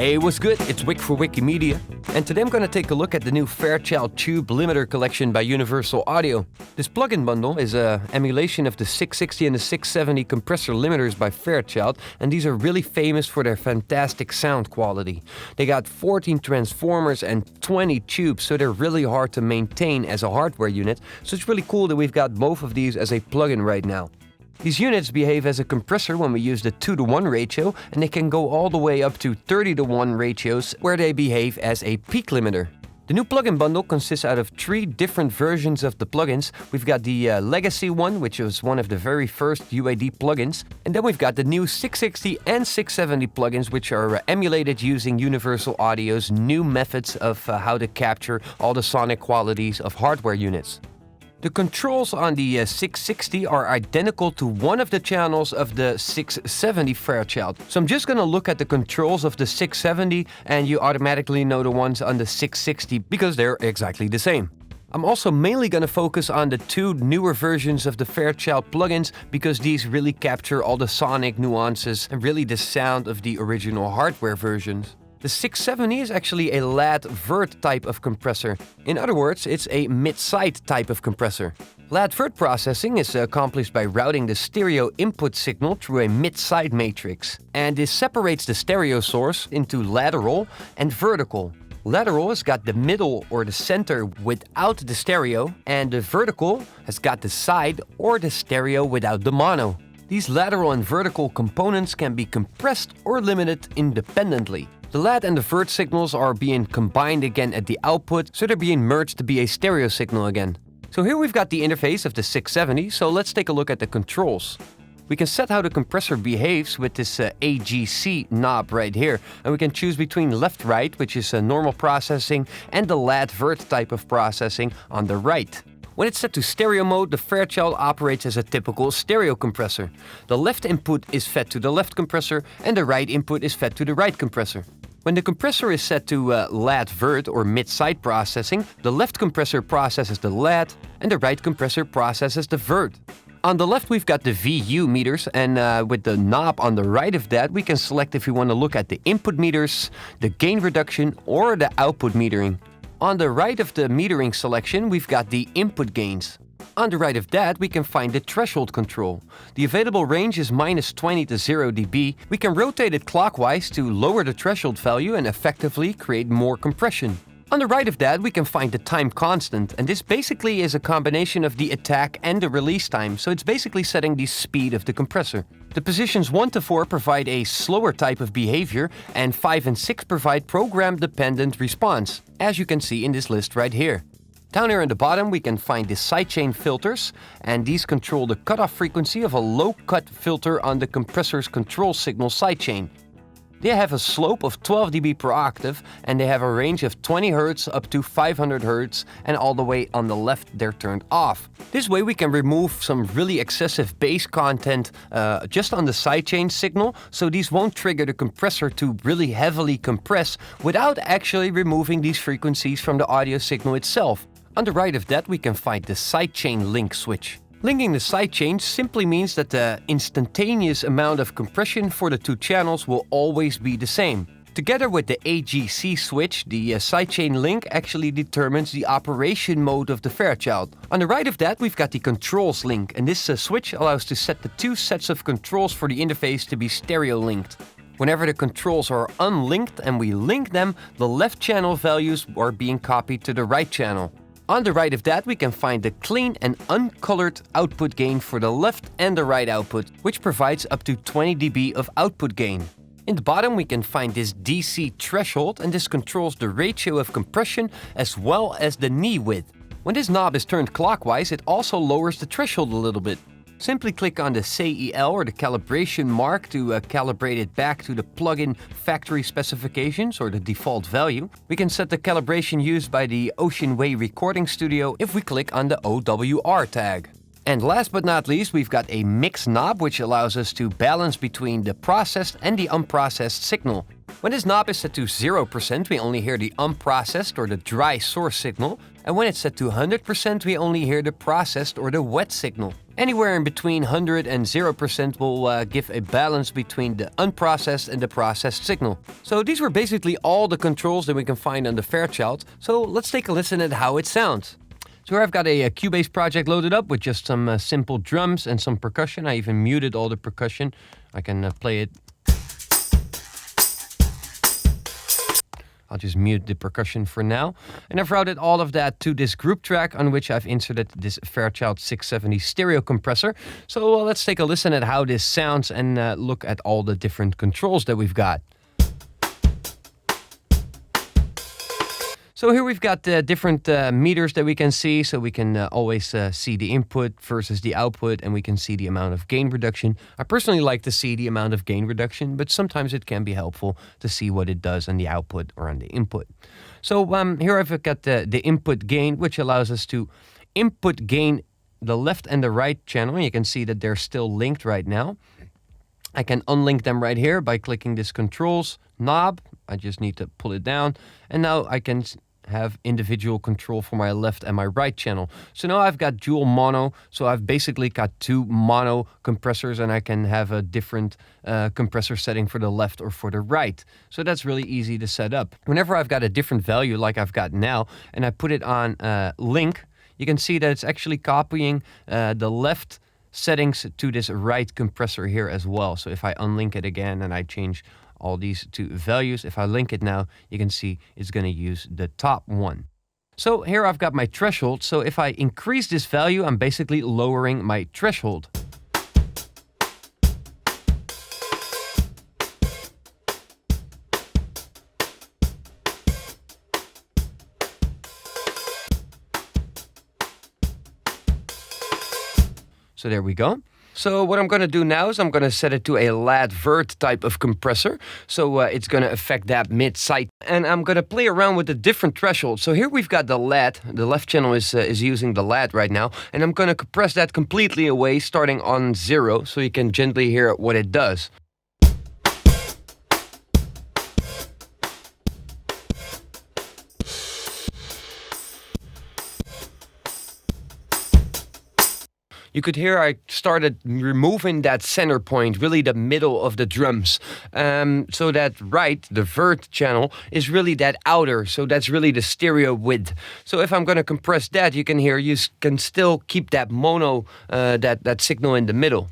Hey, what's good? It's Wick for WickieMedia, and today I'm going to take a look at the new FairChild tube limiter collection by Universal Audio. This plugin bundle is an emulation of the 660 and the 670 compressor limiters by FairChild, and these are really famous for their fantastic sound quality. They got 14 transformers and 20 tubes, so they're really hard to maintain as a hardware unit, so it's really cool that we've got both of these as a plugin right now. These units behave as a compressor when we use the 2:1 ratio, and they can go all the way up to 30:1 ratios where they behave as a peak limiter. The new plugin bundle consists out of 3 different versions of the plugins. We've got the legacy one, which was one of the very first UAD plugins, and then we've got the new 660 and 670 plugins, which are emulated using Universal Audio's new methods of how to capture all the sonic qualities of hardware units. The controls on the 660 are identical to one of the channels of the 670 FairChild. So I'm just going to look at the controls of the 670 and you automatically know the ones on the 660 because they're exactly the same. I'm also mainly going to focus on the 2 newer versions of the FairChild plugins because these really capture all the sonic nuances and really the sound of the original hardware versions. The 670 is actually a lat-vert type of compressor. In other words, it's a mid-side type of compressor. Lat-vert processing is accomplished by routing the stereo input signal through a mid-side matrix. And this separates the stereo source into lateral and vertical. Lateral has got the middle or the center without the stereo, and the vertical has got the side or the stereo without the mono. These lateral and vertical components can be compressed or limited independently. The lat and the vert signals are being combined again at the output, so they're being merged to be a stereo signal again. So here we've got the interface of the 670, so let's take a look at the controls. We can set how the compressor behaves with this AGC knob right here, and we can choose between left-right, which is normal processing, and the lat-vert type of processing on the right. When it's set to stereo mode, the FairChild operates as a typical stereo compressor. The left input is fed to the left compressor, and the right input is fed to the right compressor. When the compressor is set to lat-vert or mid-side processing, the left compressor processes the lat, and the right compressor processes the vert. On the left, we've got the VU meters, and with the knob on the right of that, we can select if we want to look at the input meters, the gain reduction, or the output metering. On the right of the metering selection, we've got the input gains. On the right of that, we can find the threshold control. The available range is -20 to 0 dB. We can rotate it clockwise to lower the threshold value and effectively create more compression. On the right of that, we can find the time constant, and this basically is a combination of the attack and the release time, so it's basically setting the speed of the compressor. The positions 1 to 4 provide a slower type of behavior, and 5 and 6 provide program-dependent response, as you can see in this list right here. Down here at the bottom, we can find the sidechain filters, and these control the cutoff frequency of a low-cut filter on the compressor's control signal sidechain. They have a slope of 12 dB per octave, and they have a range of 20 Hz up to 500 Hz, and all the way on the left they're turned off. This way we can remove some really excessive bass content just on the sidechain signal, so these won't trigger the compressor to really heavily compress without actually removing these frequencies from the audio signal itself. On the right of that we can find the sidechain link switch. Linking the sidechains simply means that the instantaneous amount of compression for the 2 channels will always be the same. Together with the AGC switch, the sidechain link actually determines the operation mode of the FairChild. On the right of that, we've got the controls link, and this switch allows to set the 2 sets of controls for the interface to be stereo linked. Whenever the controls are unlinked and we link them, the left channel values are being copied to the right channel. On the right of that, we can find the clean and uncolored output gain for the left and the right output, which provides up to 20 dB of output gain. In the bottom, we can find this DC threshold, and this controls the ratio of compression as well as the knee width. When this knob is turned clockwise, it also lowers the threshold a little bit. Simply click on the CEL or the calibration mark to calibrate it back to the plugin factory specifications or the default value. We can set the calibration used by the Ocean Way recording studio if we click on the OWR tag. And last but not least, we've got a mix knob which allows us to balance between the processed and the unprocessed signal. When this knob is set to 0%, we only hear the unprocessed or the dry source signal, and when it's set to 100%, we only hear the processed or the wet signal. Anywhere in between 100 and 0% will give a balance between the unprocessed and the processed signal. So these were basically all the controls that we can find on the FairChild. So let's take a listen at how it sounds. So here I've got a Cubase project loaded up with just some simple drums and some percussion. I even muted all the percussion. I can play it. I'll just mute the percussion for now. And I've routed all of that to this group track on which I've inserted this FairChild 670 stereo compressor. So let's take a listen at how this sounds and look at all the different controls that we've got. So here we've got different meters that we can see. So we can always see the input versus the output, and we can see the amount of gain reduction. I personally like to see the amount of gain reduction, but sometimes it can be helpful to see what it does on the output or on the input. So here I've got the input gain, which allows us to input gain the left and the right channel. You can see that they're still linked right now. I can unlink them right here by clicking this controls knob. I just need to pull it down, and now I can have individual control for my left and my right channel. So now I've got dual mono, so I've basically got two mono compressors, and I can have a different compressor setting for the left or for the right. So that's really easy to set up. Whenever I've got a different value like I've got now, and I put it on link, you can see that it's actually copying the left settings to this right compressor here as well. So if I unlink it again and I change all these two values, if I link it now, you can see it's going to use the top one. So here I've got my threshold. So if I increase this value, I'm basically lowering my threshold. So there we go. So what I'm going to do now is I'm going to set it to a lat-vert type of compressor. So it's going to affect that mid-side. And I'm going to play around with the different thresholds. So here we've got the lat. The left channel is using the lat right now. And I'm going to compress that completely away starting on 0 so you can gently hear what it does. You could hear I started removing that center point, really the middle of the drums. So that right, the vert channel, is really that outer. So that's really the stereo width. So if I'm going to compress that, you can hear you can still keep that mono, that signal in the middle.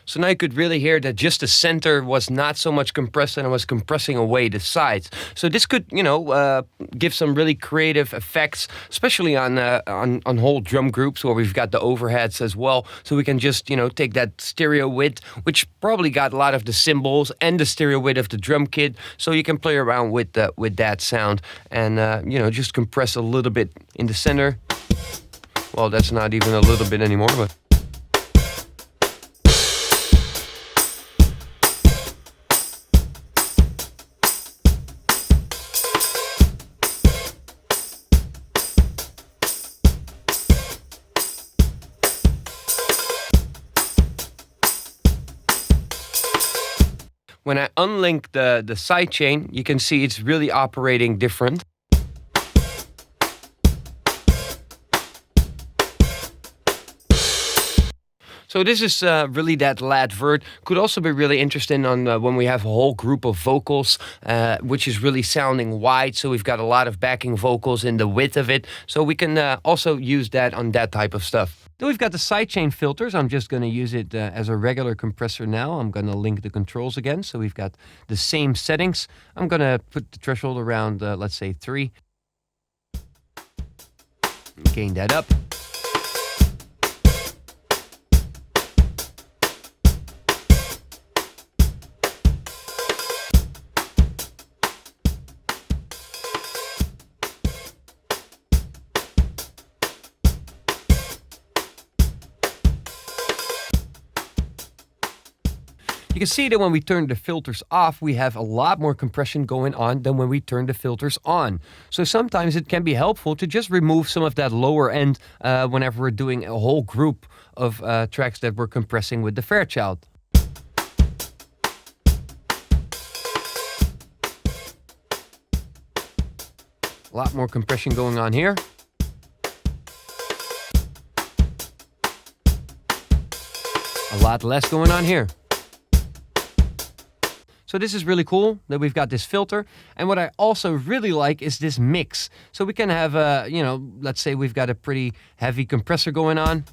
So now you could really hear that just the center was not so much compressed and I was compressing away the sides. So this could, give some really creative effects, especially on whole drum groups where we've got the overheads as well. So we can just, take that stereo width, which probably got a lot of the cymbals and the stereo width of the drum kit. So you can play around with that sound and, just compress a little bit in the center. Well, that's not even a little bit anymore, but... When I unlink the sidechain, you can see it's really operating different. So this is really that lat-vert. Could also be really interesting on when we have a whole group of vocals, which is really sounding wide. So we've got a lot of backing vocals in the width of it. So we can also use that on that type of stuff. Then we've got the sidechain filters. I'm just going to use it as a regular compressor now. I'm going to link the controls again. So we've got the same settings. I'm going to put the threshold around, let's say 3. Gain that up. You can see that when we turn the filters off, we have a lot more compression going on than when we turn the filters on. So sometimes it can be helpful to just remove some of that lower end whenever we're doing a whole group of tracks that we're compressing with the FairChild. A lot more compression going on here. A lot less going on here. So this is really cool that we've got this filter. And what I also really like is this mix. So we can have, let's say we've got a pretty heavy compressor going on.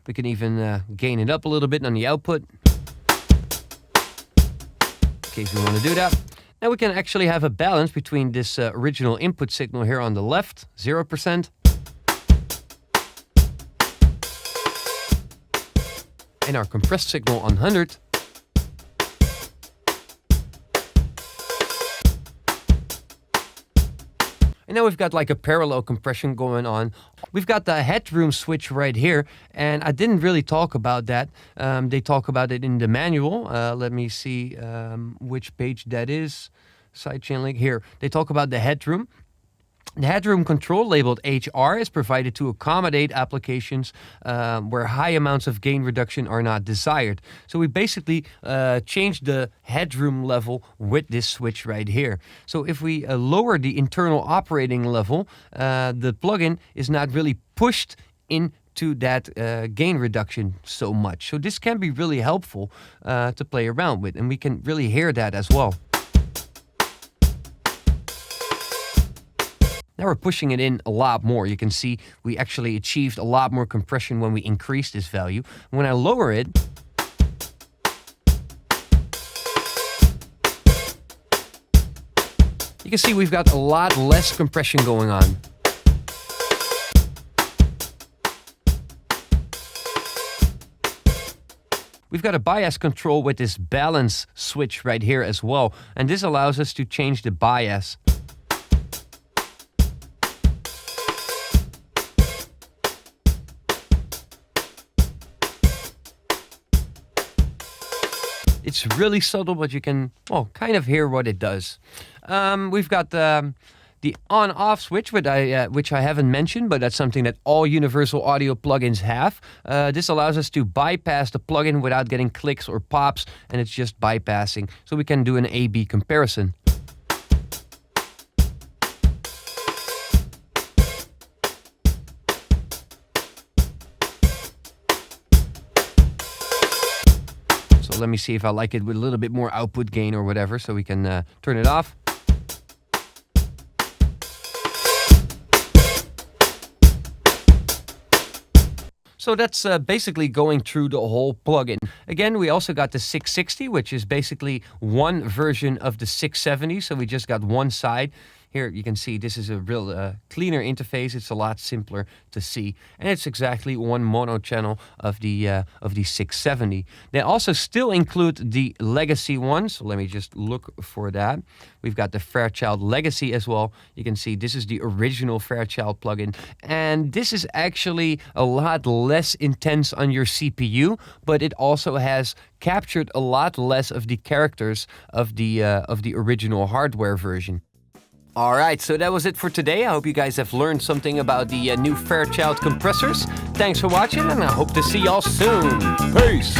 We can even gain it up a little bit on the output, in case we want to do that. Now we can actually have a balance between this original input signal here on the left, 0%. And our compressed signal on 100. And now we've got like a parallel compression going on. We've got the headroom switch right here, and I didn't really talk about that. They talk about it in the manual. Let me see which page that is. Sidechain link here. They talk about the headroom. The headroom control labeled HR is provided to accommodate applications where high amounts of gain reduction are not desired. So we basically change the headroom level with this switch right here. So if we lower the internal operating level, the plugin is not really pushed into that gain reduction so much. So this can be really helpful to play around with, and we can really hear that as well. Now we're pushing it in a lot more. You can see we actually achieved a lot more compression when we increase this value. When I lower it, you can see we've got a lot less compression going on. We've got a bias control with this balance switch right here as well. And this allows us to change the bias. It's really subtle, but you can, well, kind of hear what it does. We've got the on-off switch, which I haven't mentioned, but that's something that all universal audio plugins have. This allows us to bypass the plugin without getting clicks or pops, and it's just bypassing. So we can do an A/B comparison. So let me see if I like it with a little bit more output gain or whatever, so we can turn it off. So that's basically going through the whole plugin. Again, we also got the 660, which is basically one version of the 670. So we just got one side. Here you can see this is a real cleaner interface. It's a lot simpler to see, and it's exactly one mono channel of the 670. They also still include the legacy one. So let me just look for that. We've got the FairChild Legacy as well. You can see this is the original FairChild plugin, and this is actually a lot less intense on your CPU, but it also has captured a lot less of the characters of the original hardware version. All right, so that was it for today. I hope you guys have learned something about the new FairChild compressors. Thanks for watching, and I hope to see y'all soon. Peace!